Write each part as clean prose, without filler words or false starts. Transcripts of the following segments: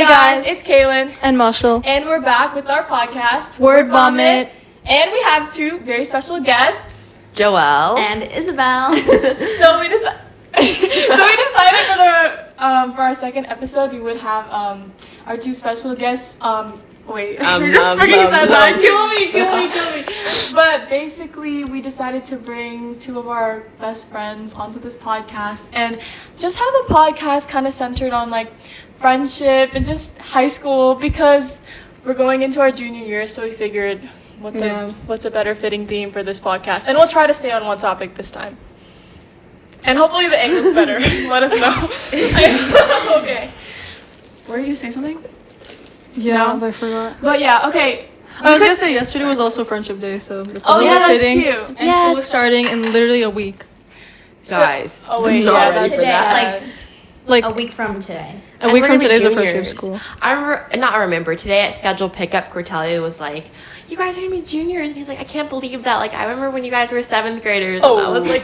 Hey guys, it's Kaylin and Marshall, and we're back with our podcast, Word Vomit. And we have two very special guests, Joelle and Isabel. So we decided for our second episode we would have our two special guests. Wait, just freaking said that. Kill me. But basically, we decided to bring two of our best friends onto this podcast and just have a podcast kind of centered on like friendship and just high school, because we're going into our junior year, so we figured what's a better fitting theme for this podcast, and we'll try to stay on one topic this time. And hopefully the angle's better. Let us know. Okay. Were you gonna say something? Yeah, No? I forgot. But yeah, okay. I was gonna say yesterday was also Friendship Day, so it's a little that's fitting. cute. And school is starting in literally a week. guys. Oh wait, not yeah, ready that's for that. sad. Like A week from today. a week we're from gonna be today's the first day of juniors. school. I remember today at scheduled pickup, Cortelia was like, "You guys are gonna be juniors," and he's like, "I can't believe that. Like, I remember when you guys were 7th graders." Oh. And I was like,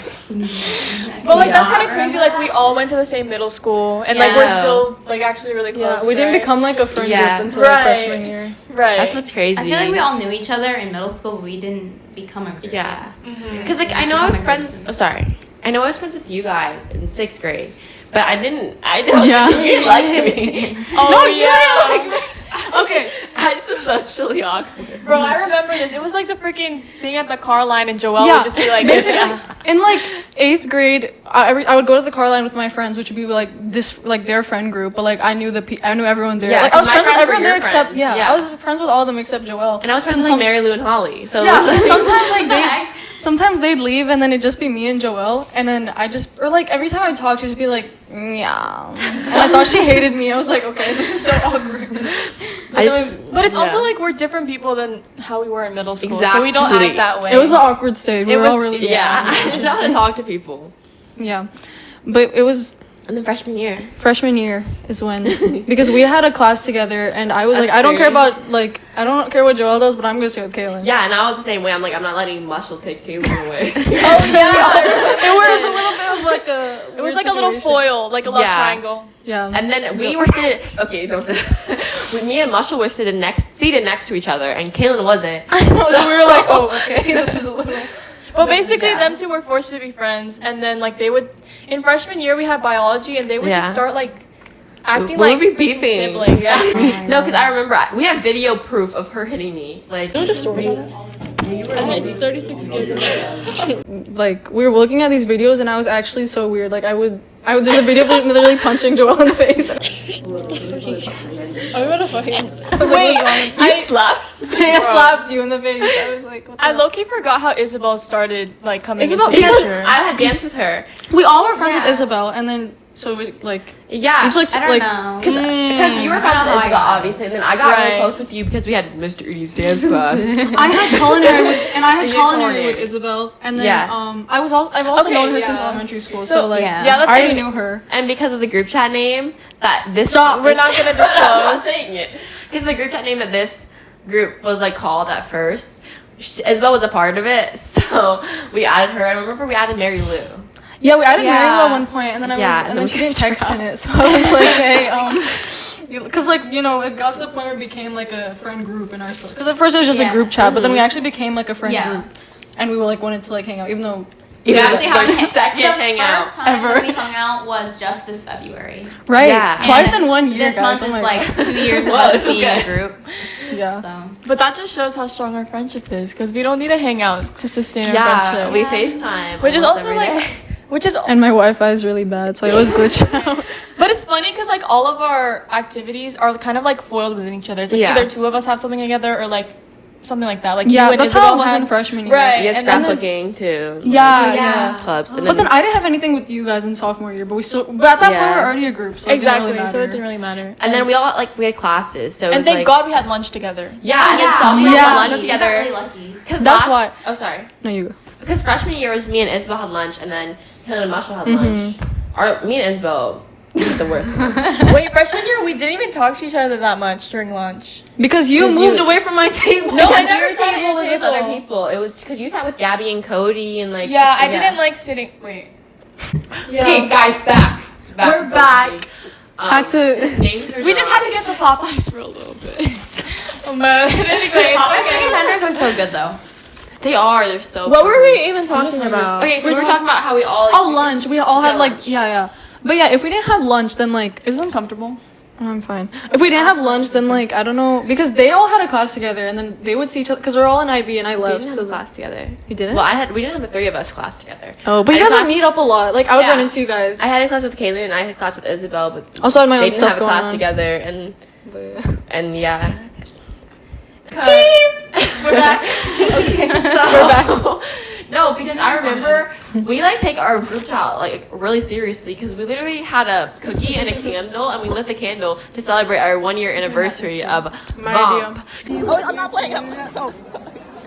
But like that's kind of crazy. Like we all went to the same middle school, and like we're Yeah. still like actually really close. Yeah, we didn't right? become like a friend Yeah. group until Right. our freshman year. right. "That's what's crazy." I feel like we all knew each other in middle school, but we didn't become a group. Yeah. Mhm. Because like I know I was friends. Oh, sorry. I know I was friends with you guys in 6th grade, but I didn't. Yeah. You liked me. Oh No, yeah. you didn't like me. Okay. I just was socially awkward. Bro, I remember this. It was like the freaking thing at the car line, and Joelle Yeah, would just be like, basically, in like 8th grade, I would go to the car line with my friends, which would be like their friend group. But like I knew everyone there. Yeah, like I was 'cause my friends with friends were everyone there your except friends. Yeah. I was friends with all of them except Joelle. And I was friends with like Mary Lou and Holly. So Yeah, it was, like, sometimes like What the heck? sometimes they'd leave and then it'd just be me and Joelle, and then like every time I talk, she'd just be like, yeah. And I thought she hated me. I was like, okay, this is so awkward. But it's also Yeah. like we're different people than how we were in middle school, so we don't Exactly. act that way. It was the awkward stage. We It were was- all really yeah. I didn't know how to talk to people. yeah. But it was And then freshman year. freshman year is when, because we had a class together, and I was That's like, I don't care scary. about I don't care what Joelle does, but I'm gonna stay with Kaylin. Yeah, and I was the same way. I'm like, I'm not letting Marshall take Caleb away. Oh yeah. It was a little bit of like a. It was like a little foil, like a love Yeah. triangle. Yeah. And then we were sitting. Okay, don't say. Me and Marshall were seated next to each other, and Kaylin wasn't. so we were like, oh, okay, this is a little. But basically, Yeah. them two were forced to be friends, and then like they would, in freshman year we had biology, and they would just Yeah. start like acting We like would be freaking beefing. siblings. Yeah. No, because I remember we have video proof of her hitting me. Like, Like we were looking at these videos, and I was actually so weird. Like I would there's a video of me literally punching Joelle in the face. I'm gonna fucking. Wait, I slapped. I slapped you in the face. I was like, what the I low-key forgot how Isabel started like coming Isabel- into the Because picture. I had danced with her. We all were friends Yeah. with Isabel, and then so we like Yeah. each like I don't like know. Because you were friends I don't know with how I Isabel, got it. obviously, and then I got really Right. close with you because we had Mr. Udi's dance class. I had culinary with, and I had You culinary culinary. with Isabel, and then Yeah. I've also Okay, known her yeah. since elementary school. So, So, like yeah. yeah, that's I it. already knew her. And because of the group chat name that this We're not gonna I'm not disclose. saying it. Because the group chat name that this group was like called at first, Isabel was a part of it, so we added her. I remember we added Mary Lou. Yeah, we added Mary Lou Yeah. at one point, and then Yeah, and and then then she we didn't kicked text her in it, so I was like, hey, because like it got to the point where it became like a friend group in our because at first it was just a Yeah. group chat, but then we actually became like a friend Yeah. group, and we were like wanted to like hang out, even though We Yeah, actually this is our haven't second the hangout first time ever. that we hung out was just this February. right Yeah. twice And in 1 year, This guys. month Oh is my like God. 2 years of Whoa, us this is being a good. group. yeah. So But that just shows how strong our friendship is, because we don't need to hang out to sustain our Yeah, friendship. we FaceTime. Which is almost also every like, day. which is, And my Wi-Fi is really bad, so I always glitch out. but it's funny because like all of our activities are kind of like foiled within each other. It's like Yeah. either two of us have something together or like something like that. Like Yeah, you and that's Isabel how it was had, in freshman year. Right. You get and then- scrapbooking too. Yeah, Yeah. yeah. Clubs. And But then I didn't have anything with you guys in sophomore year, but at that point we Yeah. were already a group, so Exactly. It didn't really So it matter. didn't really matter. and then we all we had classes. So it And was, thank like, God we had lunch together. Yeah, and then yeah, sophomore we Yeah, had got lunch lucky. We got really together. lucky. Because That's why- Oh, sorry. No, you go. Because freshman year was me and Isabel had lunch, and then Helen and Marshall had lunch. Or me and Isabel was the worst. Wait, freshman year we didn't even talk to each other that much during lunch. Because you Because moved you- away from my table. No, I Because never you were sat at your tables with table. other people. It was because you sat with Gabby and Cody and like. Yeah, I didn't like sitting. Wait. Yeah. Okay, guys, back. We're to back. Boise. Had to. Names are We just had to not- get the Popeyes for a little bit. But anyway, it's Popeyes okay. chicken tenders are so good though. They are. They're so. What were funny. we even talking about? Okay, so we were talking about how we all. Like, Oh, lunch. We all had like lunch. yeah. But yeah, if we didn't have lunch, then like Is it uncomfortable? I'm fine. If we didn't have lunch, then like I don't know because they all had a class together, and then they would see each other because we're all in IB, and I We left. didn't So have class together. you didn't. Well, we didn't have the three of us class together. Oh, but I you had guys would class- meet up a lot. Like I would Yeah. run into you guys. I had a class with Kaylin and I had a class with Isabel, but Also had my they own didn't stuff have a going class on. together, and yeah. We're back. So, we're back. No, because I remember we like take our group chat like really seriously because we literally had a cookie and a candle and we lit the candle to celebrate our 1 year anniversary of My VOMP. idea. Oh, I'm not playing.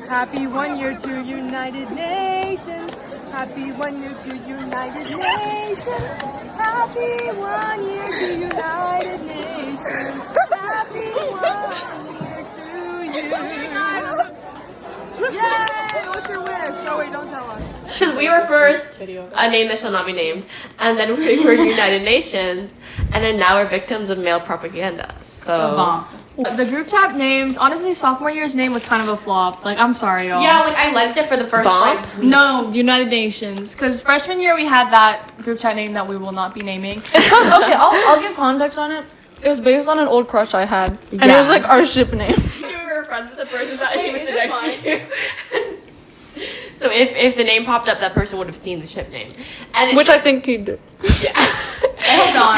Happy 1 year to United Nations. Happy 1 year to United Nations. Happy 1 year to United Nations. Happy 1 year to you. Yay! What's your wish? Oh wait, don't tell us. Because we were first a name that shall not be named, and then we were United Nations, and then now we're victims of male propaganda. So bomb. The group chat names, honestly, sophomore year's name was kind of a flop. Like, I'm sorry, y'all. Yeah, like I liked it for the first Bomb? like week. No, United Nations. Because freshman year we had that group chat name that we will not be naming. It's kind of, okay. I'll give context on it. It was based on an old crush I had, and it was like our ship name. We were friends with the person that he was next to you. So if the name popped up, that person would have seen the ship name, and Which I think he did. yeah. I hope not.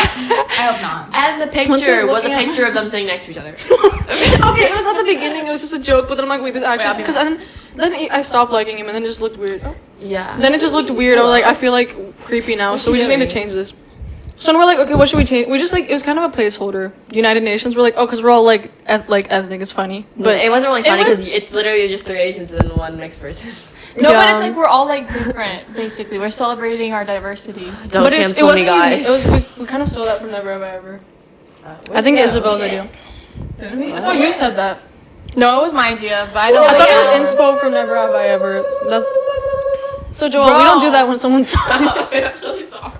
I hope not. And the Once he picture was was a looking at- picture of them sitting next to each other. Okay, it was at the beginning. It was just a joke, but then I'm like, wait, this I'll actually be because then I stopped liking him, and then it just looked weird. Yeah. Then it just looked weird. I was like, I feel like creepy now, so we just need to change this. So then we're like, okay, what should we change? We just like it was kind of a placeholder. United Nations. We're like, oh, because we're all like ethnic. It's funny, But it wasn't really funny was- because it's literally just 3 Asians and 1 mixed person. No, but Yeah. it's like we're all like different, basically. We're celebrating our diversity. Don't but cancel it wasn't me, guys. Even, we kind of stole that from Never Have I Ever. I think Isabel's idea. Oh, you said that. No, it was my idea, but I don't I thought like it was inspo from Never Have I Ever. That's so Joel. We don't do that when someone's talking. I'm really sorry.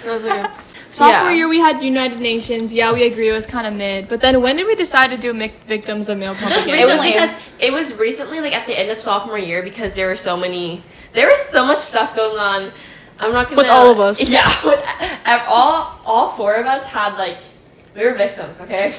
That's okay. Sophomore Yeah. year we had United Nations. Yeah, we agree it was kind of mid. But then when did we decide to do victims of male propaganda? It was Recently. because it was recently, like at the end of sophomore year, because there was so much stuff going on. I'm not gonna With all of us. Yeah, all 4 of us had like we were victims. Okay.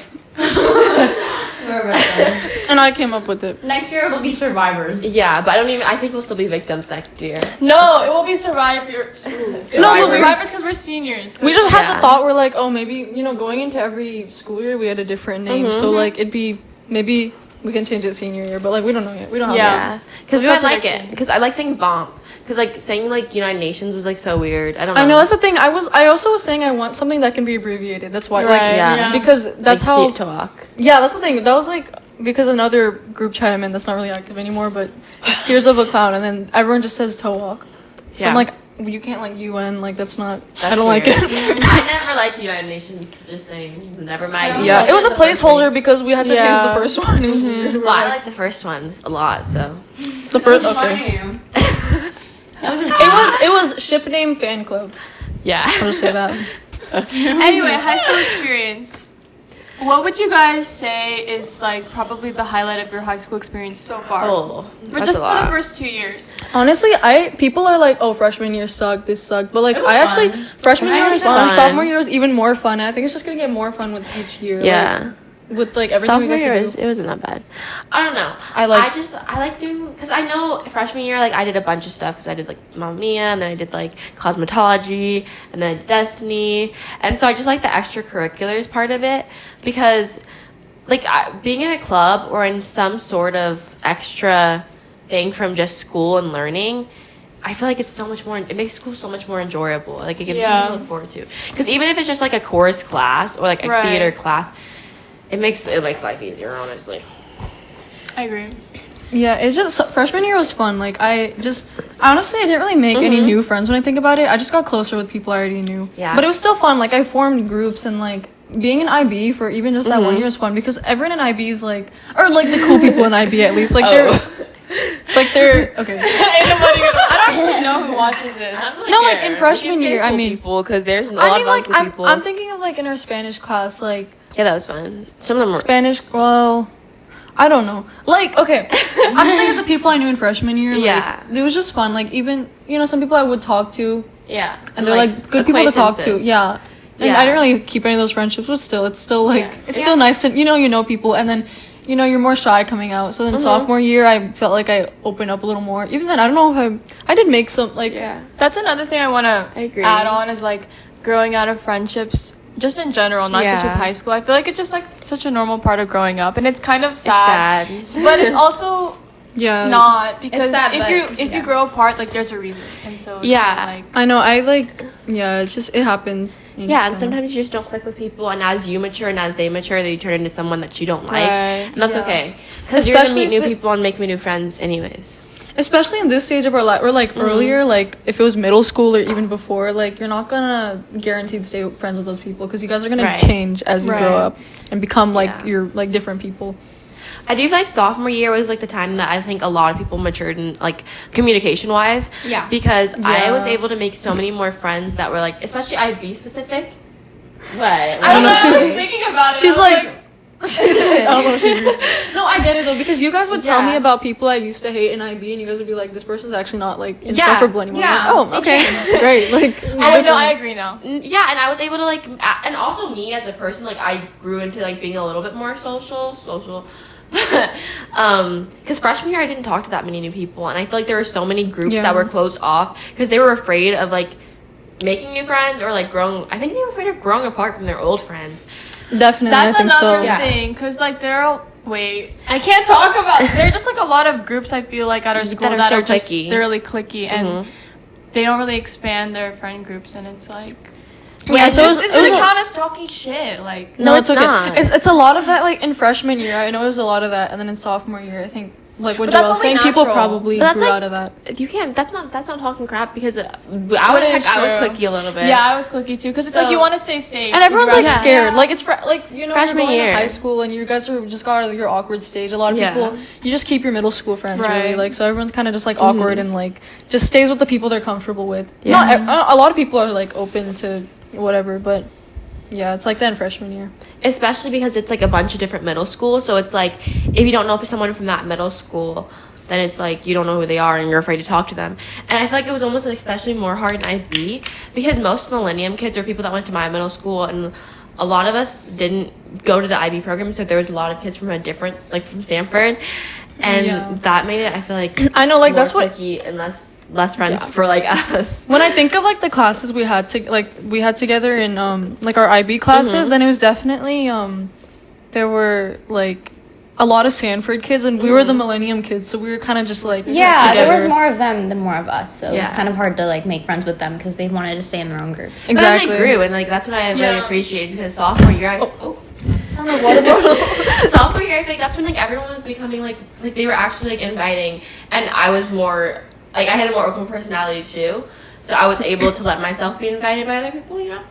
And I came up with it. Next year it'll be survivors. Yeah, but I think we'll still be victims next year. No, it will be survivors. No, No, but survivors because we're seniors. So We just had Yeah. the thought we're like, oh, maybe going into every school year we had a different name, so like it'd be maybe we can change it senior year, but like we don't know yet. We don't have Yeah. Because we What's might our like it. Because I like saying VOMP. Because like saying like United Nations was like so weird. I don't know. I know that's the thing. I also was saying I want something that can be abbreviated. That's why, like, Right, yeah. because that's like, how. talk. Yeah, that's the thing. That was like because another group chat I'm in that's not really active anymore, but it's Tears of a Clown, and then everyone just says toe walk. So Yeah. I'm like, you can't like UN, like that's not. I That's don't like weird. it. I never liked United Nations. Just saying, never mind. Yeah, it was a The first placeholder because we had to change Yeah. the first one. It was weird. Well, I like the first ones a lot. So The first. Okay. Funny. It was ship name fan club. yeah. I'll just say that. Anyway, high school experience. What would you guys say is like probably the highlight of your high school experience so far? Oh, For that's just a for the lot. first 2 years. Honestly, people are like, oh, freshman year sucked, this sucked, but like It was I actually fun. freshman year was was fun. fun. Sophomore year was even more fun, and I think it's just gonna get more fun with each year. Yeah. like, with like everything Sophomore we year get to do. it wasn't that bad. I don't know. I like doing because I know freshman year like I did a bunch of stuff because I did like Mamma Mia and then I did like cosmetology and then I did Destiny and so I just like the extracurriculars part of it because like being in a club or in some sort of extra thing from just school and learning. I feel like it's so much more. It makes school so much more enjoyable. Like it gives you Yeah. something to look forward to. Because even if it's just like a chorus class or like a Right. theater class, it makes life easier. Honestly. I agree. Yeah, it's just freshman year was fun. Like honestly I didn't really make any new friends when I think about it. I just got closer with people I already knew. Yeah. But it was still fun. Like I formed groups and like being in IB for even just that 1 year was fun because everyone in IB is like, or like the cool people in IB at least, like they're okay. I don't actually know who watches this. No, like in freshman year, I mean, people because there's a I lot mean, of like uncool people. I'm thinking of like in our Spanish class, like Yeah, that was fun. Some of them were. Spanish, well, I don't know. Like, okay, I'm just thinking of the people I knew in freshman year. Like, Yeah. it was just fun. Like, even, you know, some people I would talk to, Yeah. and they're like good people to talk to. acquaintances. Yeah. And Yeah. I didn't really keep any of those friendships, but still, it's still like, Yeah. it's still nice to, you know people, and then, you know, you're more shy coming out. So then sophomore year, I felt like I opened up a little more. Even then, I don't know if I did make some, like, Yeah. That's another thing I want I to agree. add on is like growing out of friendships just in general, not just with Yeah. high school. I feel like it's just like such a normal part of growing up, and it's kind of It's sad, sad. but it's also yeah. not because sad, if but, you yeah. grow apart, like there's a reason, and so it's Yeah. kinda like I know, it's just, it happens. You Yeah, just and sometimes you just don't click with people, and as you mature and as they mature, they turn into someone that you don't like, Right. and that's Yeah. okay, because you're gonna Especially meet new if it- people and make new friends, anyways. Especially in this stage of our life, or like earlier, like if it was middle school or even before, like you're not gonna guaranteed stay friends with those people because you guys are gonna Right. change as you grow Right. up and become like Yeah. you're like different people. I do feel like sophomore year was like the time that I think a lot of people matured in like communication wise. Yeah. Because I was Yeah. able to make so many more friends that were like, especially IB specific. But I don't know. I was thinking about it. She's I was like, I don't know if she agrees. No, I get it though because you guys would tell me Yeah. about people I used to hate in IB, and you guys would be like, "This person's actually not like insufferable Yeah. anymore." Yeah. I'm like, oh, okay, great. Like, I know. I agree now. yeah, and I was able to like, and also me as a person, like I grew into like being a little bit more social. Because freshman year I didn't talk to that many new people, and I feel like there were so many groups Yeah. that were closed off because they were afraid of like making new friends or like growing. I think they were afraid of growing apart from their old friends. Definitely, That's I think another so. Yeah. thing, because like there are wait, I can't talk about. There are just like a lot of groups I feel like at our school That are that so are just cliquey. they're really clicky and Mhm. they don't really expand their friend groups, and it's like. Yeah, so this it was- gonna it was a- count as talking shit. Like, No, it's it's okay. not. It's a lot of that like in freshman year. I know it was a lot of that, and then in sophomore year, I think like what But that's Joelle was only saying, people natural. probably But that's grew like- out of that. You can't. That's not talking crap because I But was it is I was true. clicky a little bit. yeah, I was clicky too, because it's like So- you want to stay safe, And everyone's like Yeah. scared. Like it's like you know Freshman you're going year. to high school and you guys are just got out of your awkward stage. A lot of Yeah. people you just keep your middle school friends really Right. like so everyone's kind of just like awkward and like just stays with the people they're comfortable with. Yeah. Not a lot of people are like open to whatever, but yeah, it's like that in freshman year. Especially because it's like a bunch of different middle schools, so it's like if you don't know someone from that middle school, then it's like you don't know who they are and you're afraid to talk to them. And I feel like it was almost especially more hard in IB because most Millennium kids are people that went to my middle school, and a lot of us didn't go to the IB program, so there was a lot of kids from a different, like from Stanford, and Yeah. that made it, I feel like, I know like more that's what cliquey and less friends Yeah. for like us. when I think of like the classes we had together in like our IB classes, then it was definitely there were like a lot of Sanford kids and we were the Millennium kids, so we were kind of just like Yeah, together. there was more of them than more of us, so Yeah. it's kind of hard to like make friends with them because they wanted to stay in their own groups. Exactly. But then they grew, and like that's what I really Yeah. appreciate is because sophomore year, sophomore year, I think that's when like everyone was becoming like they were actually like inviting, and I was more like I had a more open personality too, so I was able to let myself be invited by other people, you know.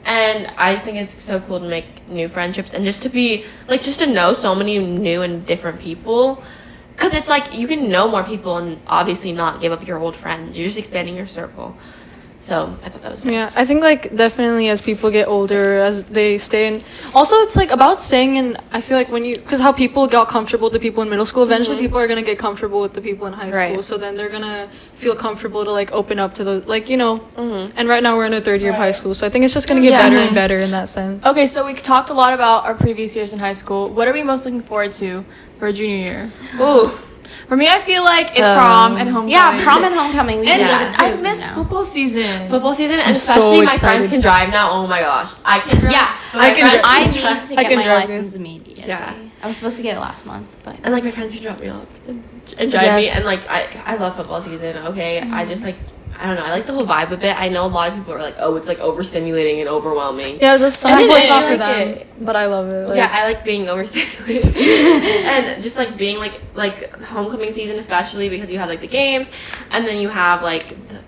And I just think it's so cool to make new friendships and just to be like just to know so many new and different people. Because it's like you can know more people and obviously not give up your old friends. You're just expanding your circle. So I thought that was Yeah, nice. I think like definitely as people get older, as they stay in. Also, it's like about staying in. I feel like when you, because how people got comfortable with the people in middle school, eventually people are gonna get comfortable with the people in high Right. school. So then they're gonna feel comfortable to like open up to those, like you know. And right now we're in the third year of high school, so I think it's just gonna get Yeah. better and better in that sense. Okay, so we talked a lot about our previous years in high school. What are we most looking forward to for junior year? Ooh. For me, I feel like it's prom and homecoming. Yeah, prom and homecoming. We And can Yeah. leave it to I it miss now. football season. Football season, and so especially my friends excited. can drive now. Oh my gosh, I can drive. Yeah, but my I can friends drive. I drive. need to I get can my drive license immediately. Yeah. I was supposed to get it last month, but And like my friends can drop me off and drive me, Yes. and like I love football season. Okay, I just like I don't know. I like the whole vibe of it. I know a lot of people are like, oh, it's like overstimulating and overwhelming. Yeah, that's some And people it it's not is. for I like them, it. but I love it. Like, Yeah, I like being overstimulated and just like being like homecoming season, especially because you have like the games, and then you have like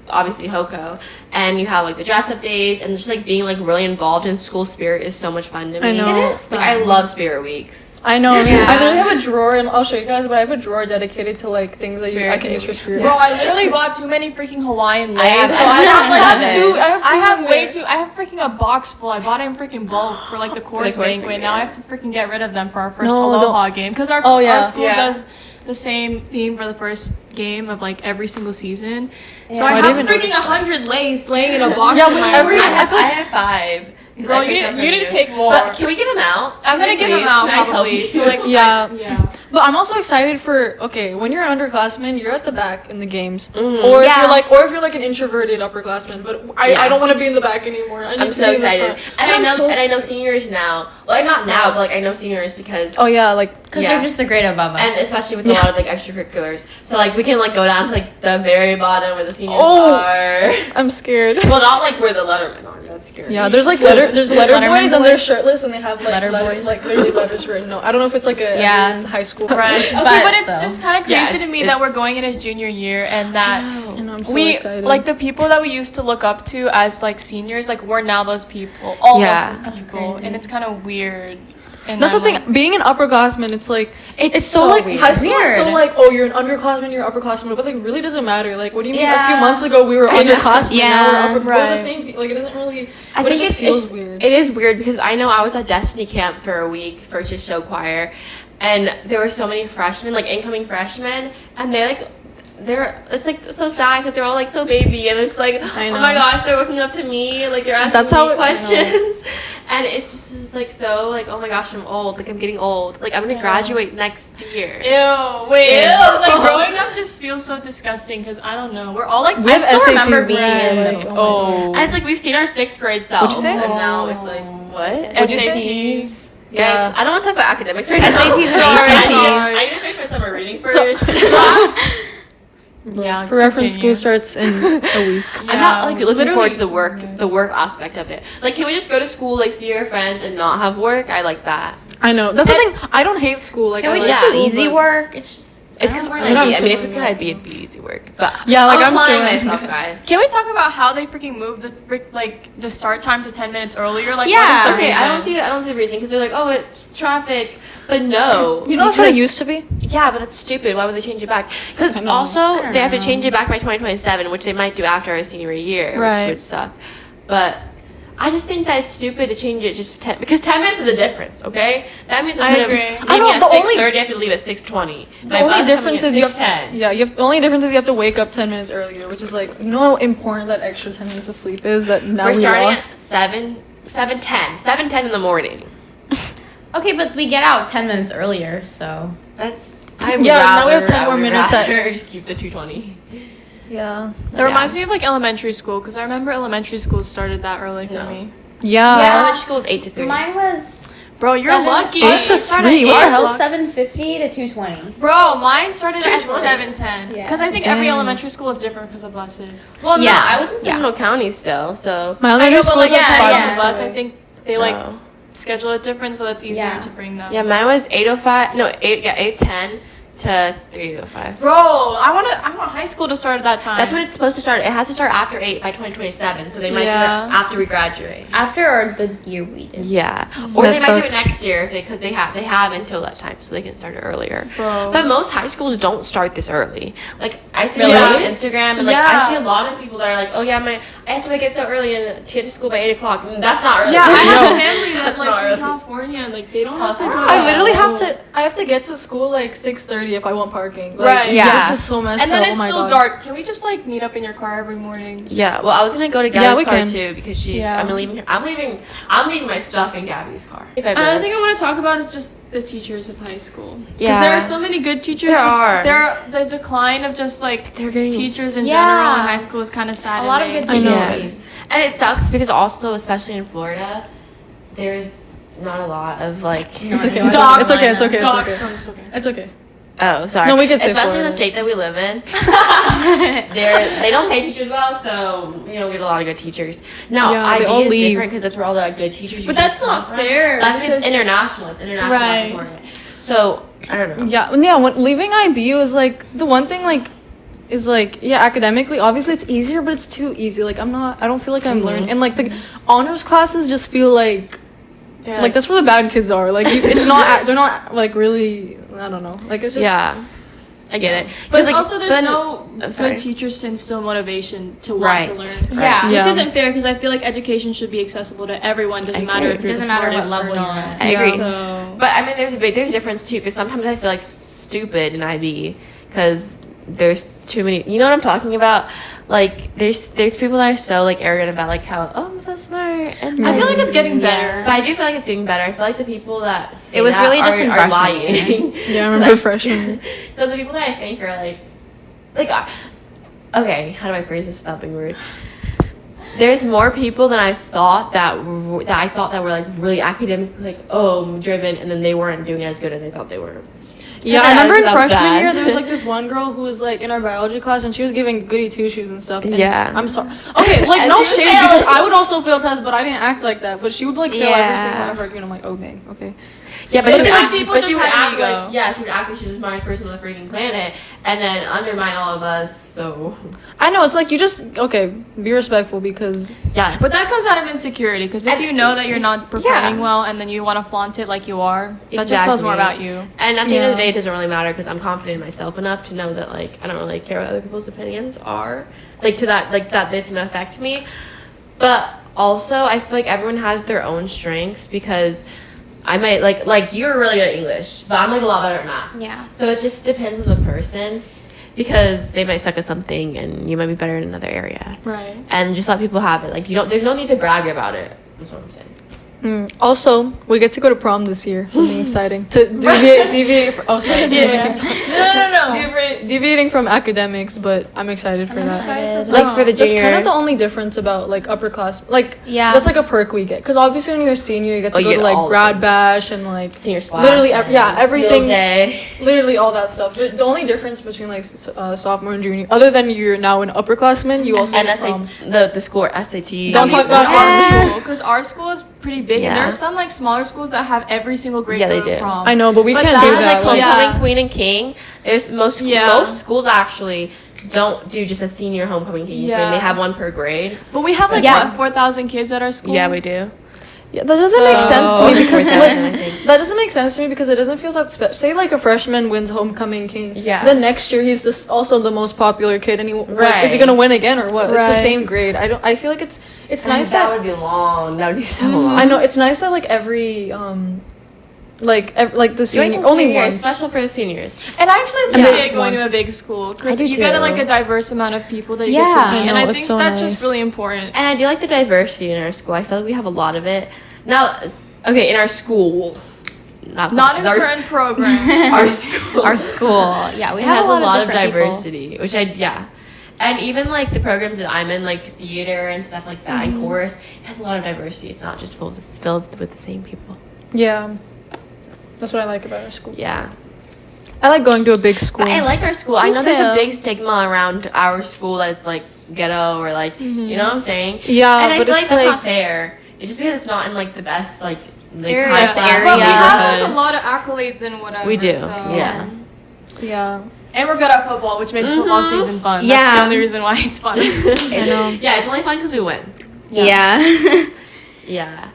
obviously Hoko, and you have like the dress up days, and just like being like really involved in school spirit is so much fun to me. I know. it is Like fun. I love spirit weeks. I know. Yeah. I literally have a drawer, and I'll show you guys. But I have a drawer dedicated to like things that I can use for spirit. Bro, I literally bought too many freaking Hawaiian 9 I have- lays. So I have like I have two- I have way too. I have freaking a box full. I bought it in freaking bulk for like the course course banquet. banquet, Now I yeah. have to freaking get rid of them for our first No, Aloha game because Oh, yeah. our school Yeah. does the same theme for the first game of like every single season. So Yeah. I I have didn't freaking notice 100 lays laying in a box Yeah, in we- my every- room. I feel like- have 5. 'Cause Girl, I you took need- them you from need to take more. But can we get them out? I'm gonna get them Please? out Can I help probably you? to like Yeah. yeah. But I'm also excited for when you're an underclassman, you're at the back in the games, Mm-hmm. or Yeah. if you're like an introverted upperclassman. But I Yeah. don't want to be in the back anymore. I need I'm to so be in the excited, front. and I'm I know seniors now. Well, not now, but like I know seniors because Oh yeah, like Because Yeah. they're just the grade above us. and especially with a lot of like extracurriculars. So like we can like go down to like the very bottom where the seniors Oh. are. I'm scared. Well, not like where the Letterman are. That's scary. Yeah, there's letter There's boys Letterman and they're boys. shirtless and they have like Letter boys. like literally letters written. No, I don't know if it's like a Yeah. high school. Right. Okay, But but it's still. just kind of Yeah, crazy to it's- me that we're it's- going into junior year and that And I'm so we excited. like the people that we used to look up to as like seniors, like we're now those people, almost Yeah. those That's people, crazy. and it's kind of weird. And That's the I'm thing. like- Being an upperclassman, it's like it's so so like weird. high school is so Weird. like you're an underclassman, you're an upperclassman, but like really doesn't matter. Like what do you mean? A few Yeah. months ago we were I know. underclassmen, now Yeah. we're upper. We're the Right. same. Like it doesn't really. I but think it just feels weird. It is weird because I know I was at Destiny Camp for a week for just show choir, and there were so many freshmen, like incoming freshmen, and it's like so sad because they're all like so baby, and it's like I oh my know. gosh, they're looking up to me, like they're asking That's me how it- questions, and it's just like so like oh my gosh, I'm old, like I'm getting old, like I'm gonna graduate next year. Ew, wait. Ew. It's like growing up just feels so disgusting because I don't know. We're all like We have still SATs. remember being in Right. middle school. And it's like we've seen our 6th grade selves, What'd you say? and now it's like what? What'd you say? SATs. Yeah. Guys, I don't want to talk about academics right now. SATs and Sorry. ACTs. I need to finish my summer reading So- first. Yeah. For reference, continue. school starts in a week. I'm not like looking literally- forward to the work aspect of it. Like, can we just go to school, like see our friends, and not have work? I like that. I know. That's the thing. I don't hate school. Like Can I we like just do school, easy but- work? It's just. It's because we're I in know, I'm IB. I mean, if we chilling, could yeah. IB, it'd be easy work. But Yeah, like, I'm applying chilling. myself, guys. Can we talk about how they freaking moved the start time to 10 minutes earlier? Like, Yeah. what is the Okay, reason? I don't see the reason because they're like, oh, it's traffic. But no, You know that's what it because- used to be. Yeah, but that's stupid. Why would they change it back? Because I know. also don't they have to know. change it back by 2027, which they might do after our senior year, Right. which would suck. But I just think that it's stupid to change it just because 10 minutes is a difference. Okay, that means I instead of agree. leaving I know, at the only- 6:30, I have to leave at 6:20. The only difference is you have the only difference is you have to wake up 10 minutes earlier, which is like you know how important that extra 10 minutes of sleep is that now We're we starting lost. at 7:10 in the morning. Okay, but we get out 10 minutes earlier, so. That's Now we have 10 more minutes at- Just keep the 2:20. Yeah. That reminds me of like elementary school because I remember elementary school started that early for No. me. Yeah. Yeah, elementary school is 8 to 3. Mine was. Bro, you're Seven- lucky. Eight to You started three, at what the 8 hell? o'clock. 7:50 to 2:20. Bro, mine started at 2:20. 7:10. Yeah. Because I think every Dang. elementary school is different because of buses. Well, Yeah. no, I was in Yeah. Seminole County still, so My I elementary know, but school like is like yeah, 5 on yeah. the minutes bus, away. I think they like Oh. schedule it different, so that's easier Yeah. to bring them. Yeah, mine was 8:05. No, 8:10 to 3:05. Bro, I want high school to start at that time. That's when it's supposed to start. It has to start after 8 by 2027, so they might do Yeah. it after we graduate. After or the year we did. Yeah, or That they might do it sucks. next year because they have until that time, so they can start it earlier. Bro. But most high schools don't start this early. Like I see Really? a lot on Instagram, and like Yeah. I see a lot of people that are like, "Oh yeah, I have to wake up so early and to get to school by 8 o'clock." That's not early. Yeah, I have a family that's That's like not in early. California. Like they don't have to go. I to literally school. have to get to school like 6:30 if I want parking. Like, Right. Yeah. Yeah. This is so messed And then up. it's Oh my still God. dark. Can we just like meet up in your car every morning? Yeah, well, I was gonna go to Yeah, Gabby's we car can. too because she's. Yeah. I'm leaving my stuff in Gabby's car. Another thing I want to talk about is just the teachers of high school. Because Yeah. there are so many good teachers. There but are. The decline of just like They're getting- teachers in Yeah. general in high school is kind of sad. A lot of good I know. teachers. leave. And it sucks because also, especially in Florida, there's not a lot of like. It's okay. Dogs. It's okay. It's okay. It's Dogs okay. from- okay. It's okay. Oh, sorry. No, we could say especially in the Florida. state that we live in. they don't pay teachers well, so we don't get a lot of good teachers. Now, Yeah, they IB all is leave. different because that's where all the good teachers. But usually that's not come from. fair, That's because it's because- international. It's international Right. tournament. So I don't know. Yeah, yeah. When leaving IB was like the one thing like is like yeah academically obviously it's easier but it's too easy. Like I don't feel like I'm learning and like the honors classes just feel like They're like that's where the bad kids are. Like it's not they're not like really I don't know like it's just Yeah. I get it. But 'Cause, like, also, there's then- no sorry. good teachers to instill motivation to want Right. to learn. Yeah. Which Yeah. isn't fair because I feel like education should be accessible to everyone. Doesn't matter agree. if you're Doesn't the matter what smartest level or you're not. at. I agree. So, But I mean, there's a difference too, because sometimes I feel like stupid in IB because there's too many. You know what I'm talking about? Like there's people that are so like arrogant about like how I'm so smart. And I feel like it's getting Yeah. better. but I do feel like it's getting better. I feel like the people that say It was that really just in are freshman year. lying. Yeah, I remember freshman. Because the people that I think are okay, how do I phrase this without being rude? There's more people than I thought that were like really academically like driven, and then they weren't doing as good as I thought they were. Yeah, I Yeah, remember in that was freshman bad. year there was like this one girl who was like in our biology class and she was giving goody two shoes and stuff. And Yeah. I'm sorry. Okay, like And no she was shade failing. because I would also fail tests, but I didn't act like that. But she would like fail every Yeah. single time for and I'm like, okay. Yeah, But she it's would like act- people but just she would had act ego. like she would act like she's the smartest person on the freaking planet, and then undermine all of us. So I know it's like you just be respectful because yes, But that comes out of insecurity because if And- you know that you're not performing Yeah. well and then you want to flaunt it like you are, that just tells more about Exactly. you. And at the end of the Yeah. day, it doesn't really matter because I'm confident in myself enough to know that like I don't really care what other people's opinions are, like to that like that it's gonna affect me. But also, I feel like everyone has their own strengths because I might like you're really good at English, but I'm like a lot better at math. Yeah. So it just depends on the person because they might suck at something and you might be better in another area. Right. And just let people have it. Like you don't. There's no need to brag about it. That's what I'm saying. also we get to go to prom this year. Something exciting to deviate. Oh sorry. Deviating from academics, but I'm excited for that. Excited. Like for the That's junior. kind of the only difference about like upper class. Like Yeah. that's like a perk we get because obviously when you're a senior you get to you go get to like all the grad things. bash and like Senior splash. literally and everything. field day. Literally all that stuff. But the only difference between like sophomore and junior, other than you're now an upperclassman, you also And get SAT, prom. the score SAT. Don't talk about our school because our school is pretty big and Yeah. there's some like smaller schools that have every single grade Yeah, they go to do. prom. I know, but we But can't that, do Same with, that. like Like, homecoming Yeah. queen and king. There's most schools actually don't do just a senior homecoming king Yeah. thing. They have one per grade. But we have like Yeah. what 4,000 kids at our school. Yeah, we do. yeah, that doesn't make sense to me because 4,000, I like, think. that doesn't make sense to me because it doesn't feel that special. Say like a freshman wins homecoming king. Yeah. The next year he's also the most popular kid, and like, is he Right. gonna win again or what? It's the Right. same grade. I feel like it's nice that that would be long. That would be so long. I know it's nice that like every like the senior only It's once. special for the seniors. And I actually And appreciate it's going to once. a big school because I do you get too. like a diverse amount of people that you Yeah. get to I meet, and know, I it's think so that's nice. just really important. And I do like the diversity in our school. I feel like we have a lot of it. Now, okay, in our school. Not in our, certain programs. our school. Our school. Yeah, we It have has a lot of different people. diversity, which and even like the programs that I'm in, like theater and stuff like that, and chorus, it has a lot of diversity. It's not just filled with the same people. Yeah, that's what I like about our school. Yeah, I like going to a big school. but I like our school. I Me know there's a too. big stigma around our school that it's like ghetto or like you know what I'm saying. Yeah, and I but feel like it's that's like not fair. It's just because it's not in like the best like Area. high Best class area. But we have like neighborhood. a lot of accolades and whatever. We do, So. yeah. yeah. And we're good at football, which makes football season fun. That's Yeah. the only reason why it's fun. I know. Yeah, it's only fun because we win. Yeah. Yeah.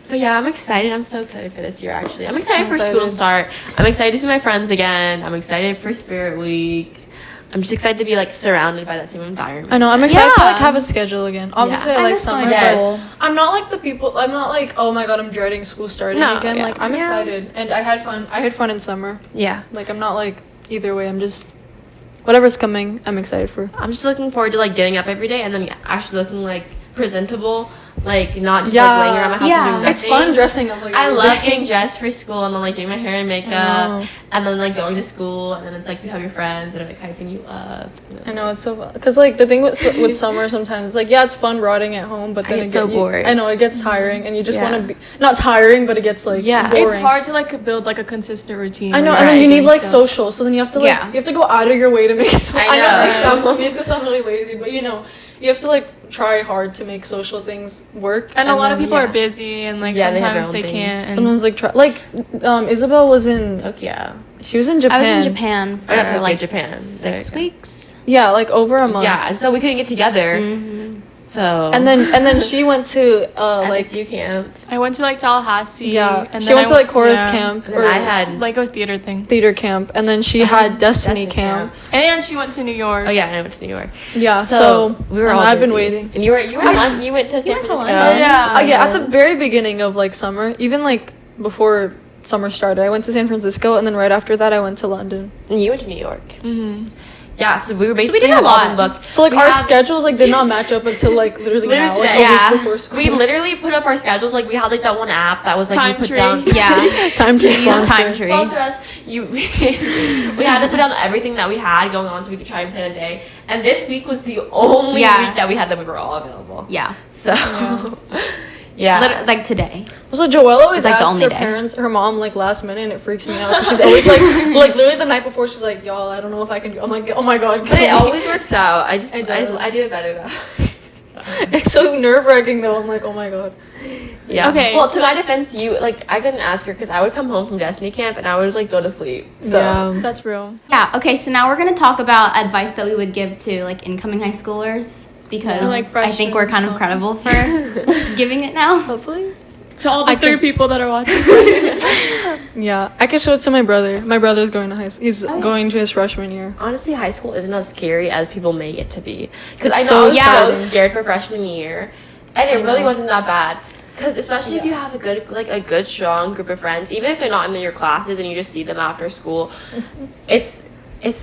But yeah, I'm excited. I'm so excited for this year, actually. I'm excited for excited. school to start. I'm excited to see my friends again. I'm excited for Spirit Week. I'm just excited to be, like, surrounded by that same environment. I know. I'm excited to like Yeah. have a schedule again. Obviously, I I like miss summer. going but to Yes. I'm not like the people. I'm not like, oh my god, I'm dreading school starting No, again. yeah. Like I'm Yeah. excited, and I had fun. I had fun in summer. Yeah. Like I'm not like either way. I'm just whatever's coming. I'm excited for. I'm just looking forward to, like, getting up every day and then actually looking, like, presentable. Like, not just, Yeah. like, laying around my house Yeah. and doing nothing. It's fun dressing up. Like I every love day. getting dressed for school and then, like, doing my hair and know. makeup. And then, like, going to school. And then it's, like, you have your friends that are, like, hyping you up. I know it's so fun because like the thing with summer sometimes like yeah it's fun rotting at home but I then get it so you- bored. I know it gets tiring and you just Yeah. want to be not tiring but it gets like Yeah. boring. It's hard to like build like a consistent routine. I know, when and you're then you need doing like stuff. social, so then you have to like Yeah. you have to go out of your way to make. I know it makes know. sound you have to sound really lazy, but you know you have to like try hard to make social things work. And a lot of then, people yeah. are busy and like Yeah, they have their sometimes own they things. can't. And sometimes like try like Isabel was in Tokyo. she was in Japan. I was in Japan for not Tokyo, like Japan. There 6 you go. weeks. Yeah, like over a month. Yeah, and so we couldn't get together. Mm-hmm. So And then she went to like FSU camp. I went to like Tallahassee. yeah, and she then went to like chorus camp And then or I had like a theater thing. theater camp, and then she had Destiny camp. And she went to New York. Oh yeah, and I went to New York. Yeah, So, so we were and all I've been busy. waiting. And you were you went to San went to Francisco. London. Yeah. Yeah, at the very beginning of like summer, even like before summer started, I went to San Francisco, and then right after that, I went to London. And you went to New York. Mm-hmm. Yeah, so we were we basically did a had all lot. been booked. So like We our had- schedules like did not match up until like literally now, like, today. a Yeah. week before school. We literally put up our schedules. Like we had like that one app that was like Time you put Tree. down. Yeah. time to We use sponsor. Time Tree. Sponsor us. We had to put down everything that we had going on so we could try and plan a day. And this week was the only Yeah. week that we had that we were all available. Yeah. So yeah. Like today. So Joelle always It's, like, the asks only her day. parents, her mom, like last minute, and it freaks me out. 'Cause she's always like literally the night before, she's like, "Y'all, I don't know if I can do." I'm like, "Oh my god!" But it always works out. I just It does. I did it better though. It's so nerve wracking though. I'm like, "Oh my god." Yeah. Okay, Well, so- to my defense, you like I couldn't ask her because I would come home from Destiny camp and I would like go to sleep. So Yeah. That's real. Yeah. Okay. So now we're gonna talk about advice that we would give to like incoming high schoolers because Or, like, I think we're kind of freshmen, credible for giving it now. hopefully. To all the I three can- people that are watching. Yeah, I can show it to my brother. My brother's going to high school. He's going to his freshman year. Honestly, high school isn't as scary as people make it to be. Because I It's know so I was so exciting. scared for freshman year, and it really wasn't that bad. Because especially if you have a good strong group of friends, even if they're not in your classes and you just see them after school, it's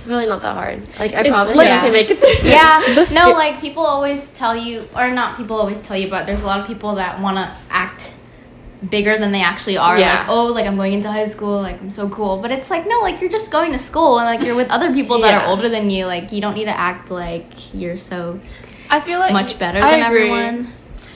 really not that hard. Like I It's promise like- you can make it through. Yeah. The No, sca- like people always tell you, or not people always tell you, but there's a lot of people that want to act bigger than they actually are. Yeah. Like, oh, like I'm going into high school, like I'm so cool. But it's like, no, like you're just going to school and like you're with other people that Yeah. are older than you. Like you don't need to act like you're so I feel like much better I than agree. everyone.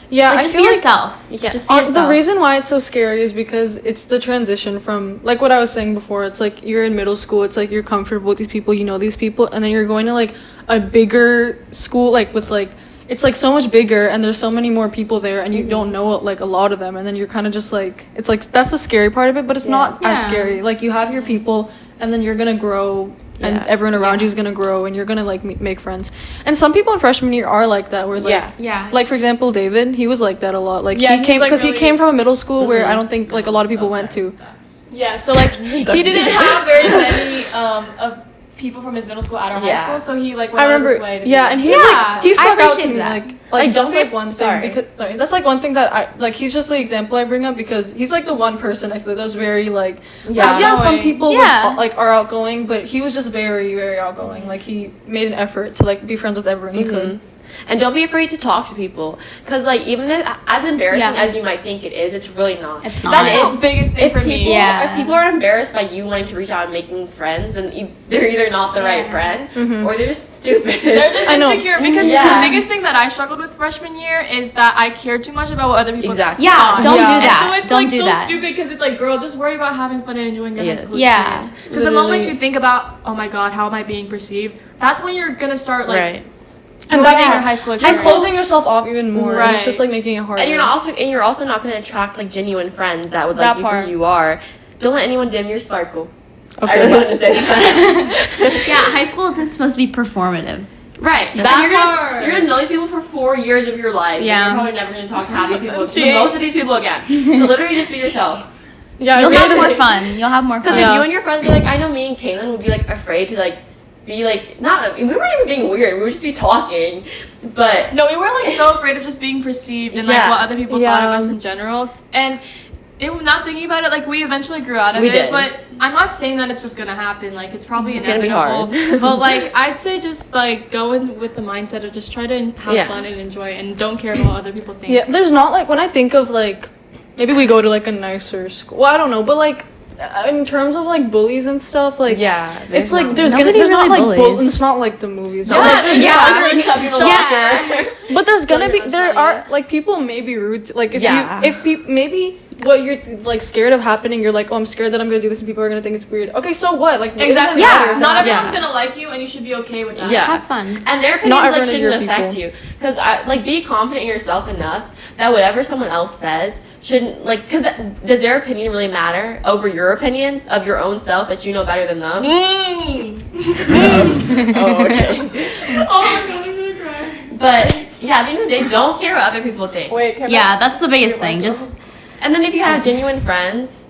Yeah, Like I just feel be like yourself. Yeah. Just be the yourself. reason why it's so scary is because it's the transition from like what I was saying before. It's like you're in middle school. It's like you're comfortable with these people. You know these people, and then you're going to like a bigger school, like with like it's like so much bigger, and there's so many more people there, and you don't know like a lot of them, and then you're kind of just like it's like that's the scary part of it, but it's not as Yeah. scary. Like you have your people, and then you're gonna grow. And Yeah. everyone around you is gonna grow, and you're gonna like make friends. And some people in freshman year are like that. Where like, Yeah. Yeah. like for example, David, he was like that a lot. Like Yeah, he he's, came like, because he really- came from a middle school where I don't think like a lot of people went to. Yeah, so like he didn't have very many of people from his middle school at our high Yeah. school, so he like went I out of his remember, way to yeah, be- and he's Yeah, like he I stuck out to appreciate me that. like Like, that's don't like be- one thing sorry. because that's like one thing that I like. He's just the example I bring up because he's like the one person I feel that was very like yeah some Outgoing. people Yeah. would, like are outgoing, but he was just very outgoing. Like he made an effort to like be friends with everyone he could. And don't be afraid to talk to people, because like even as embarrassing Yeah. as you might think it is, it's really not. It's not. That's And the biggest thing if for people, me. Yeah. if people are embarrassed by you wanting to reach out and making friends, then they're either not the right Yeah. friend or they're just stupid. They're just I know. insecure because Yeah. the biggest thing that I struggled with freshman year is that I cared too much about what other people Exactly. Yeah, thought. don't Yeah. do And that. And so it's don't like do so that. stupid because it's like, girl, just worry about having fun and enjoying your Yes. high school Yeah. experience. Because the moment Literally. you think about, oh my god, how am I being perceived? That's when you're gonna start like Right. And ruining that's your high school and experience. closing yourself off even more. And it's Right. just like making it harder. And you're also not going to attract like genuine friends that would like That you part. for who you are. Don't let anyone dim your sparkle. Okay. I really wanted to say that. Yeah, high school isn't supposed to be performative. Right. That you're part. you're gonna know these people for 4 years of your life. Yeah. And you're probably never gonna talk to half these people, to She- most of these people again. So literally just be yourself. yeah, You'll it have really more doesn't- fun. You'll have more Because fun. Yeah. if you and your friends are like, I know me and Caitlin would be like afraid to like be like not. We weren't even being weird. We would just be talking, but No, we were like so afraid of just being perceived and like Yeah. what other people thought of Yeah. us in general. And not thinking about it, like we eventually grew out of We it. did. But I'm not saying that it's just gonna happen. Like it's probably It's gonna be inevitable. hard. But like I'd say just like go in with the mindset of just try to have Yeah. fun and enjoy it and don't care about what other people think. Yeah, there's not like when I think of like maybe we go to like a nicer school. Well, I don't know, but like in terms of like bullies and stuff, like yeah, it's like there's Nobody there's really not like bullies. it's not like the movies. Yeah, Like, there's Yeah. hundreds of people Yeah. but there's gonna be Really there much are like people may be rude. Like if Yeah. you if people maybe. What you're like scared of happening, you're like, oh, I'm scared that I'm gonna do this and people are gonna think it's weird. Okay, so what? Like, it doesn't Exactly. matter Yeah. if Not it everyone's Yeah. gonna like you, and you should be okay with that. Yeah. Have fun. And their Not opinions like everyone is your shouldn't affect people. you, because like be confident in yourself enough that whatever someone else says shouldn't like because does their opinion really matter over your opinions of your own self that you know better than them? Mm. Oh, okay. Oh my god, I'm gonna cry. But yeah, at the end of the day, don't care what other people think. Wait, can Yeah, that's the biggest thing. Just And then if you have genuine friends,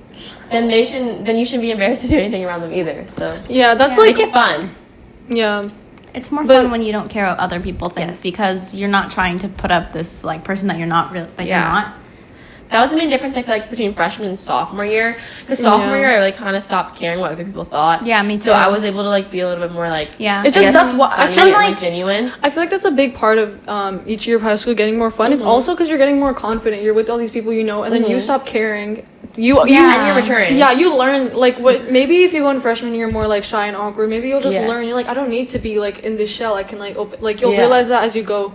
then you shouldn't be embarrassed to do anything around them either. So Yeah, that's make like it fun. yeah. it's more But- fun when you don't care what other people think Yes. because you're not trying to put up this like person that you're not really like Yeah. you're not. That was the main difference I feel like between freshman and sophomore year. Because sophomore Yeah. year I like kind of stopped caring what other people thought. Yeah, me So too. I was able to like be a little bit more like Yeah. It just I guess, that's what I funny feel and, like. like genuine. I feel like that's a big part of each year of high school getting more fun. It's also because you're getting more confident. You're with all these people you know, and then you stop caring. You And you're maturing. yeah, you learn like what maybe if you go in freshman year more like shy and awkward, maybe you'll just Yeah. learn. You're like, I don't need to be like in this shell. I can like open like you'll Yeah. realize that as you go.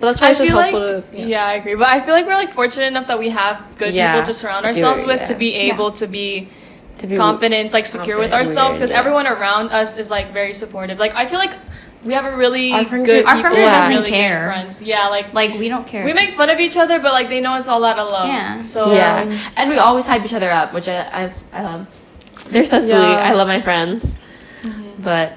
But that's why I it's just feel helpful like, to yeah, I agree. But I feel like we're like fortunate enough that we have good Yeah. people to surround I do ourselves agree, with to yeah. be able to be To be confident, like secure with confident, ourselves, because yeah. everyone around us is like very supportive. Like I feel like we have a really Our friend good group- Our people, friend group and doesn't really good care. friends. Yeah, like We don't care. we make fun of each other, but like they know it's all out of love. Yeah. So Yeah, and we always hype each other up, which I love. They're so sweet. Yeah. I love my friends. But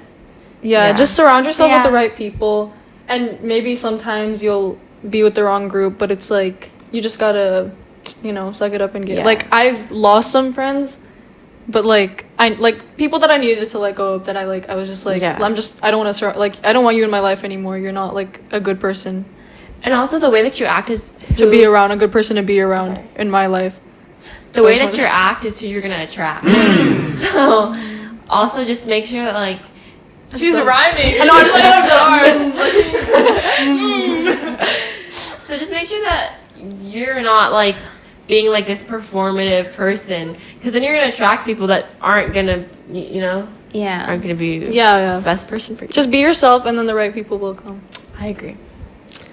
yeah, Yeah. just surround yourself with Yeah. the right people, and maybe sometimes you'll be with the wrong group, but it's like you just gotta, suck it up and get. Yeah. Like I've lost some friends, but like I like people that I needed to let go of. That I was just like Yeah. I don't want to I don't want you in my life anymore. You're not like a good person and also the way that you act is to be around. A good person to be around Sorry. in my life. the way Which that ones? you act is who you're gonna attract. So also just make sure that like she's rhyming. I know, I just so just make sure that you're not like being like this performative person, because then you're gonna attract people that aren't gonna yeah. aren't gonna be Yeah, the best person for you. Just be yourself, and then the right people will come. I agree.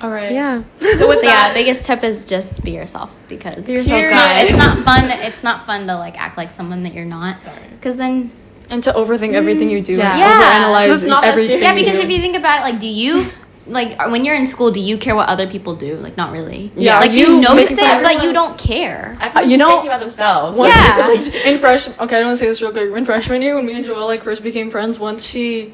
All right. Yeah. So with So yeah, that, biggest tip is just be yourself because yourself. it's not fun. It's not fun to like act like someone that you're not. Because then And to overthink everything you do. Yeah. And Yeah. overanalyze It's not that everything. serious. yeah, you because do. if you think about it, like, do you like when you're in school? Do you care what other people do? Like, not really. Yeah, like you you notice make it, but you everyone's- don't care. Everyone's you just know- thinking about themselves. Once- Yeah. in freshman, okay, I don't want to say this real quick. In freshman year, when me and Joelle like first became friends, she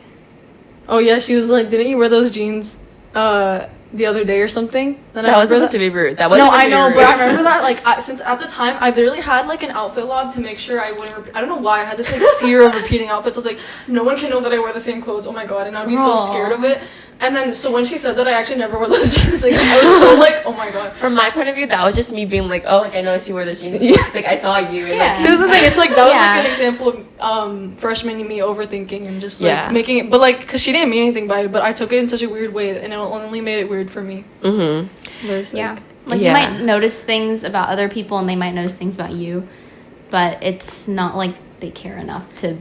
was like, "Didn't you wear those jeans the other day or something?" Then That I wasn't remember meant to be rude. That wasn't No, meant I to be know, rude. but I remember that like since at the time I literally had like an outfit log to make sure I wouldn't. I don't know why I had this like fear of repeating outfits. I was like, no one can know that I wear the same clothes. Oh my god, and I'd be so Aw. scared of it. And then so when she said that, I actually never wore those jeans. Like I was so like, oh my god. From my point of view, that was just me being like, oh, like I noticed you wore the jeans. Like I saw you. And, Yeah. like, So this is the thing. It's like that was Yeah. like an example of freshman me overthinking and just like Yeah. making it. But like, cause she didn't mean anything by it, but I took it in such a weird way, and it only made it weird for me. mm-hmm. But it's, like, Yeah. Like Yeah. you might notice things about other people and they might notice things about you, but it's not like they care enough to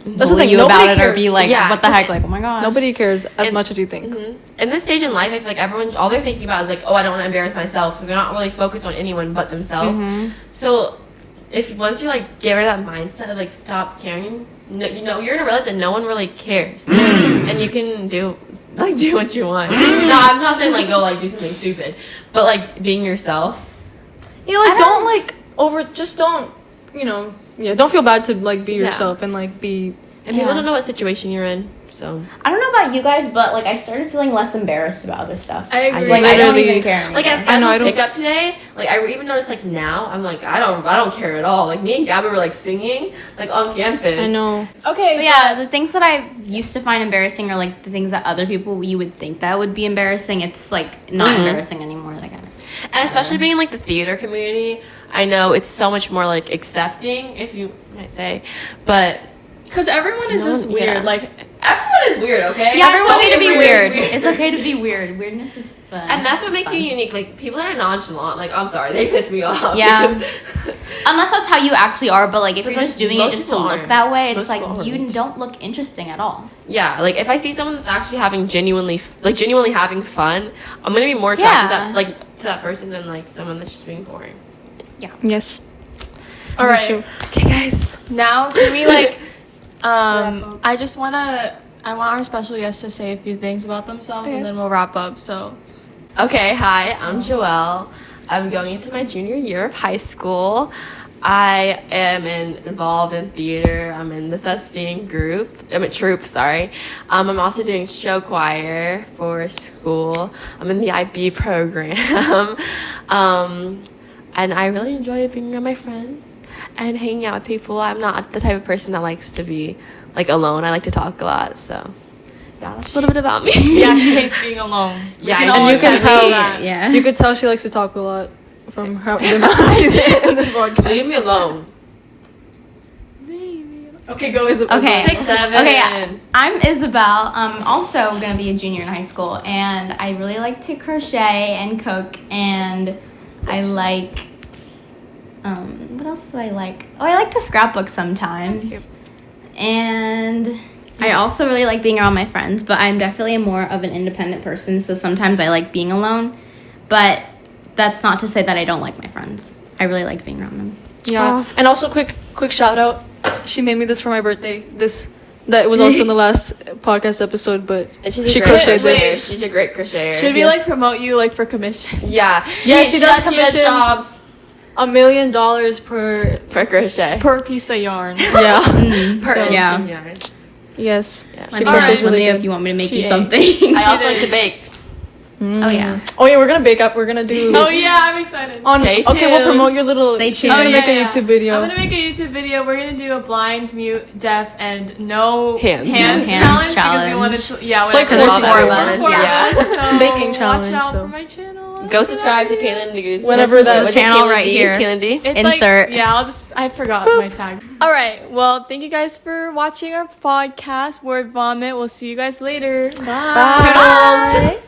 That's the bully thing, you nobody about it or cares. be like, Yeah, what the 'cause heck? Like, oh my gosh. Nobody cares as And- much as you think. In this stage in life, I feel like everyone, all they're thinking about is like, oh, I don't want to embarrass myself. So they're not really focused on anyone but themselves. So if once you like get rid of that mindset of like stop caring, you're gonna realize that no one really cares, and you can do what you want. No, I'm not saying like go like do something stupid, but like being yourself. Yeah, like don't like just don't don't feel bad to like be Yeah. yourself and like be. And people Yeah. don't know what situation you're in, so I don't know about you guys, but like I started feeling less embarrassed about other stuff. I agree. Like I don't Literally- even care anymore. like at I know, scheduled I don't- pickup today, like I even noticed like now I'm like I don't care at all. Like me and Gabby were like singing like on campus. I know. Okay. But yeah, the things that I used to find embarrassing are like the things that other people you would think that would be embarrassing. It's like not embarrassing anymore. Like And especially being in like the theater community, I know it's so much more like accepting, if you might say, but Because everyone is No, just weird. yeah. Like everyone is weird, okay? yeah, Everyone it's okay is to be weird. weird. It's okay to be weird. Weirdness is fun. And that's what It's makes you fun. unique. Like people that are nonchalant, like I'm sorry, they piss me off. Yeah. because- Unless that's how you actually are, but like if But you're just like, doing it most just to people look aren't. that way, it's Most like people you aren't. don't look interesting at all. yeah, like if I see someone that's actually having genuinely having fun, I'm gonna be more attracted Yeah. to that person than like someone that's just being boring. Yes. all right. Okay, guys. Now can we like I want our special guest to say a few things about themselves and then we'll wrap up. So Okay, hi, I'm Joelle. I'm going into my junior year of high school. I am involved in theater. I'm in the thespian group. I'm a troupe, sorry. I'm also doing show choir for school. I'm in the IB program. And I really enjoy being around my friends and hanging out with people. I'm not the type of person that likes to be like alone. I like to talk a lot, so yeah, that's a little bit about me. Yeah, she hates being alone. Yeah, can and all you can attest tell to that. Yeah. You could tell she likes to talk a lot from her the amount she's in this podcast. Leave me alone. Okay, go Isabel. Okay. 6'7". Okay, I'm Isabel. I'm also gonna be a junior in high school, and I really like to crochet and cook, and I like. What else do I like? Oh, I like to scrapbook sometimes, and I also really like being around my friends. But I'm definitely more of an independent person, so sometimes I like being alone. But that's not to say that I don't like my friends. I really like being around them. Yeah. And also quick shout out. She made me this for my birthday. That was also in the last podcast episode, but And she a great crocheted this. crocheter. She's a great crocheter. Should we Yes. like promote you like for commission? Yeah. Yeah, she does She does commissions. jobs $1 million per. for crochet. Per piece of yarn. Yeah. Per So- inch yeah. of yarn. Yes. Yeah. Let me Alright. know really if good. you want me to make She you ate. something. I also like to bake. Oh yeah. Oh yeah, we're gonna bake up. We're gonna do. Oh yeah, I'm excited. Stay Okay, we'll tuned. promote your little. Stay She's gonna tuned. make a Yeah. YouTube video. I'm gonna make a YouTube video. We're gonna do a blind, mute, deaf, and no Hands. hands Hands challenge because we wanted to. Yeah, Like whatever. four All of that us. we wanted. Yeah. So Baking challenge, Watch out so. for my channel. Go subscribe to Kaylin News. Whenever This is that- the channel right D? here. Kaylin D. It's Insert. Like, yeah, I forgot my tag. All right. Well, thank you guys for watching our podcast, Word Vomit. We'll see you guys later. Bye. Toodles.